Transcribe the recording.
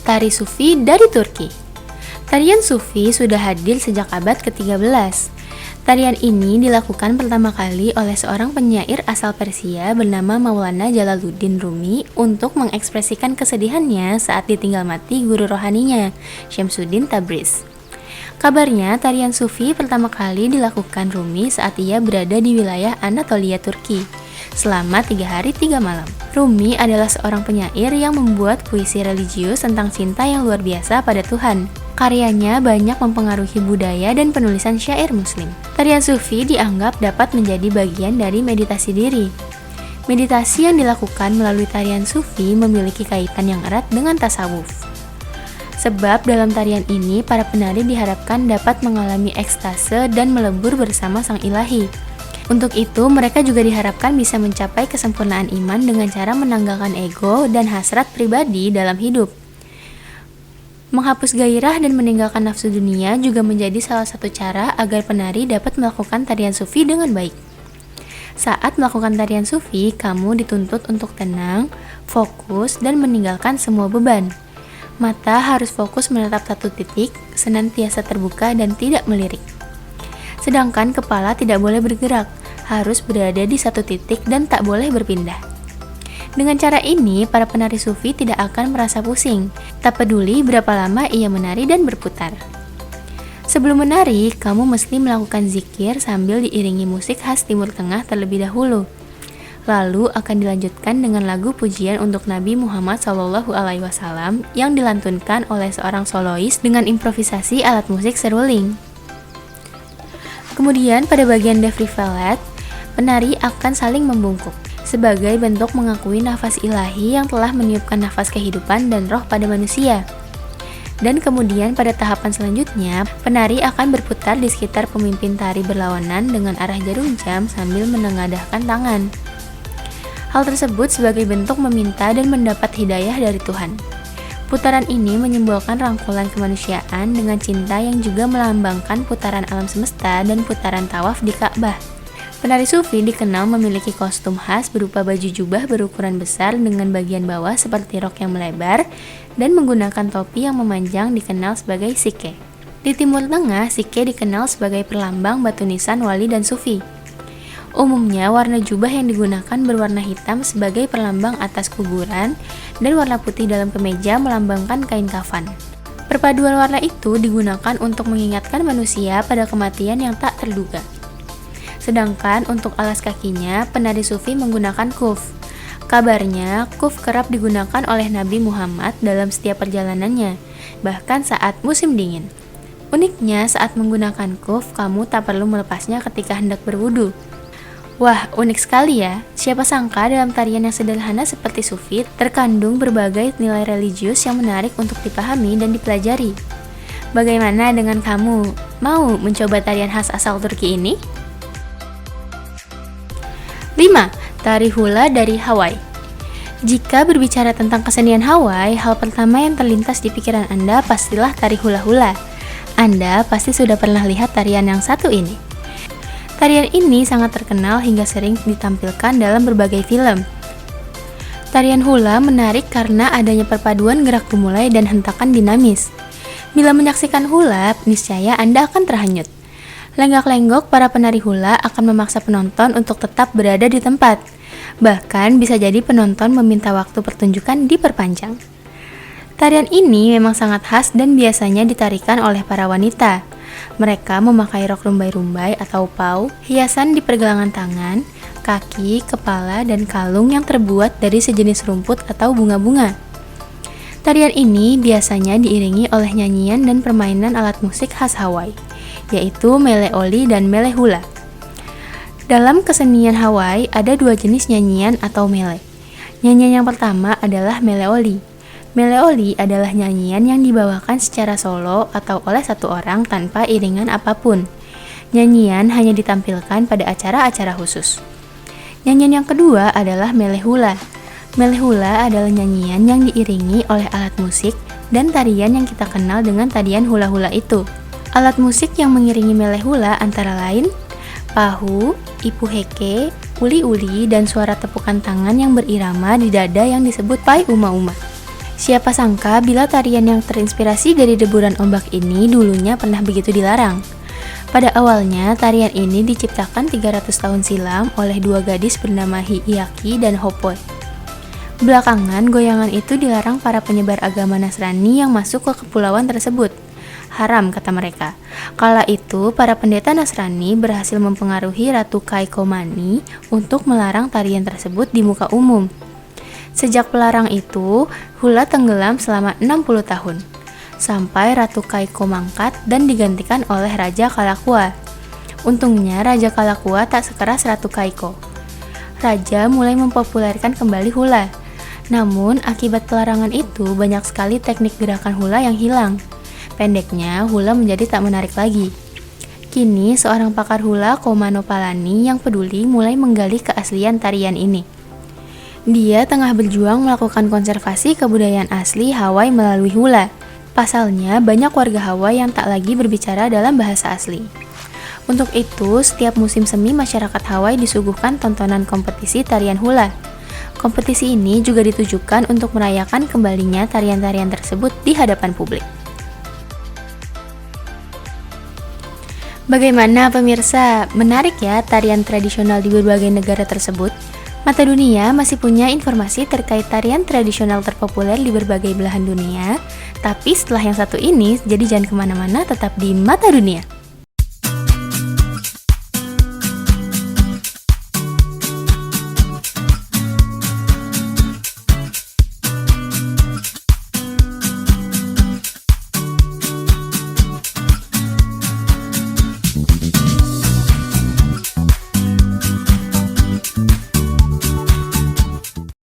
Tari Sufi dari Turki. Tarian Sufi sudah hadir sejak abad ke-13. Tarian ini dilakukan pertama kali oleh seorang penyair asal Persia bernama Maulana Jalaluddin Rumi untuk mengekspresikan kesedihannya saat ditinggal mati guru rohaninya, Syamsuddin Tabriz. Kabarnya, tarian Sufi pertama kali dilakukan Rumi saat ia berada di wilayah Anatolia, Turki, selama 3 hari 3 malam. Rumi adalah seorang penyair yang membuat puisi religius tentang cinta yang luar biasa pada Tuhan. Karyanya banyak mempengaruhi budaya dan penulisan syair muslim. Tarian Sufi dianggap dapat menjadi bagian dari meditasi diri. Meditasi yang dilakukan melalui tarian Sufi memiliki kaitan yang erat dengan tasawuf. Sebab dalam tarian ini, para penari diharapkan dapat mengalami ekstase dan melebur bersama Sang Ilahi. Untuk itu, mereka juga diharapkan bisa mencapai kesempurnaan iman dengan cara menanggalkan ego dan hasrat pribadi dalam hidup. Menghapus gairah dan meninggalkan nafsu dunia juga menjadi salah satu cara agar penari dapat melakukan tarian Sufi dengan baik. Saat melakukan tarian Sufi, kamu dituntut untuk tenang, fokus, dan meninggalkan semua beban. Mata harus fokus menatap satu titik, senantiasa terbuka dan tidak melirik. Sedangkan kepala tidak boleh bergerak, harus berada di satu titik dan tak boleh berpindah. Dengan cara ini, para penari Sufi tidak akan merasa pusing, tak peduli berapa lama ia menari dan berputar. Sebelum menari, kamu mesti melakukan zikir sambil diiringi musik khas Timur Tengah terlebih dahulu. Lalu akan dilanjutkan dengan lagu pujian untuk Nabi Muhammad SAW yang dilantunkan oleh seorang solois dengan improvisasi alat musik seruling. Kemudian pada bagian defrivalet, penari akan saling membungkuk sebagai bentuk mengakui nafas ilahi yang telah meniupkan nafas kehidupan dan roh pada manusia. Dan kemudian pada tahapan selanjutnya, penari akan berputar di sekitar pemimpin tari berlawanan dengan arah jarum jam sambil menengadahkan tangan. Hal tersebut sebagai bentuk meminta dan mendapat hidayah dari Tuhan. Putaran ini menyimbolkan rangkulan kemanusiaan dengan cinta yang juga melambangkan putaran alam semesta dan putaran tawaf di Ka'bah. Penari Sufi dikenal memiliki kostum khas berupa baju jubah berukuran besar dengan bagian bawah seperti rok yang melebar dan menggunakan topi yang memanjang dikenal sebagai sike. Di Timur Tengah, sike dikenal sebagai perlambang batu nisan wali dan sufi. Umumnya, warna jubah yang digunakan berwarna hitam sebagai perlambang atas kuburan dan warna putih dalam kemeja melambangkan kain kafan. Perpaduan warna itu digunakan untuk mengingatkan manusia pada kematian yang tak terduga. Sedangkan untuk alas kakinya, penari Sufi menggunakan kuf. Kabarnya, kuf kerap digunakan oleh Nabi Muhammad dalam setiap perjalanannya, bahkan saat musim dingin. Uniknya, saat menggunakan kuf, kamu tak perlu melepasnya ketika hendak berwudu. Wah, unik sekali ya. Siapa sangka dalam tarian yang sederhana seperti Sufi terkandung berbagai nilai religius yang menarik untuk dipahami dan dipelajari. Bagaimana dengan kamu? Mau mencoba tarian khas asal Turki ini? 5. Tari hula dari Hawaii. Jika berbicara tentang kesenian Hawaii, hal pertama yang terlintas di pikiran Anda pastilah tari hula-hula. Anda pasti sudah pernah lihat tarian yang satu ini. Tarian ini sangat terkenal hingga sering ditampilkan dalam berbagai film. Tarian hula menarik karena adanya perpaduan gerak gemulai dan hentakan dinamis. Bila menyaksikan hula, niscaya Anda akan terhanyut. Lenggak-lenggok para penari hula akan memaksa penonton untuk tetap berada di tempat. Bahkan bisa jadi penonton meminta waktu pertunjukan diperpanjang. Tarian ini memang sangat khas dan biasanya ditarikan oleh para wanita. Mereka memakai rok rumbai-rumbai atau pau, hiasan di pergelangan tangan, kaki, kepala, dan kalung yang terbuat dari sejenis rumput atau bunga-bunga. Tarian ini biasanya diiringi oleh nyanyian dan permainan alat musik khas Hawaii, yaitu meleoli dan melehula. Dalam kesenian Hawaii ada 2 jenis nyanyian atau mele. Nyanyian yang pertama adalah meleoli. Meleoli adalah nyanyian yang dibawakan secara solo atau oleh satu orang tanpa iringan apapun. Nyanyian hanya ditampilkan pada acara-acara khusus. Nyanyian yang kedua adalah melehula. Melehula adalah nyanyian yang diiringi oleh alat musik dan tarian yang kita kenal dengan tarian hula-hula itu. Alat musik yang mengiringi melehula antara lain pahu, ipuheke, uli-uli, dan suara tepukan tangan yang berirama di dada yang disebut pai uma-uma. Siapa sangka bila tarian yang terinspirasi dari deburan ombak ini dulunya pernah begitu dilarang. Pada awalnya, tarian ini diciptakan 300 tahun silam oleh dua gadis bernama Hiiyaki dan Hopoi. Belakangan, goyangan itu dilarang para penyebar agama Nasrani yang masuk ke kepulauan tersebut. Haram, kata mereka. Kala itu, para pendeta Nasrani berhasil mempengaruhi Ratu Keiko Mani untuk melarang tarian tersebut di muka umum. Sejak pelarang itu, hula tenggelam selama 60 tahun, sampai Ratu Keiko mangkat dan digantikan oleh Raja Kalakua. Untungnya, Raja Kalakua tak sekeras Ratu Keiko. Raja mulai mempopulerkan kembali hula. Namun, akibat pelarangan itu, banyak sekali teknik gerakan hula yang hilang. Pendeknya, hula menjadi tak menarik lagi. Kini, seorang pakar hula, Komano Palani, yang peduli mulai menggali keaslian tarian ini. Dia tengah berjuang melakukan konservasi kebudayaan asli Hawaii melalui hula. Pasalnya, banyak warga Hawaii yang tak lagi berbicara dalam bahasa asli. Untuk itu, setiap musim semi masyarakat Hawaii disuguhkan tontonan kompetisi tarian hula. Kompetisi ini juga ditujukan untuk merayakan kembalinya tarian-tarian tersebut di hadapan publik. Bagaimana pemirsa? Menarik ya tarian tradisional di berbagai negara tersebut? Mata Dunia masih punya informasi terkait tarian tradisional terpopuler di berbagai belahan dunia. Tapi setelah yang satu ini, jadi jangan kemana-mana, tetap di Mata Dunia.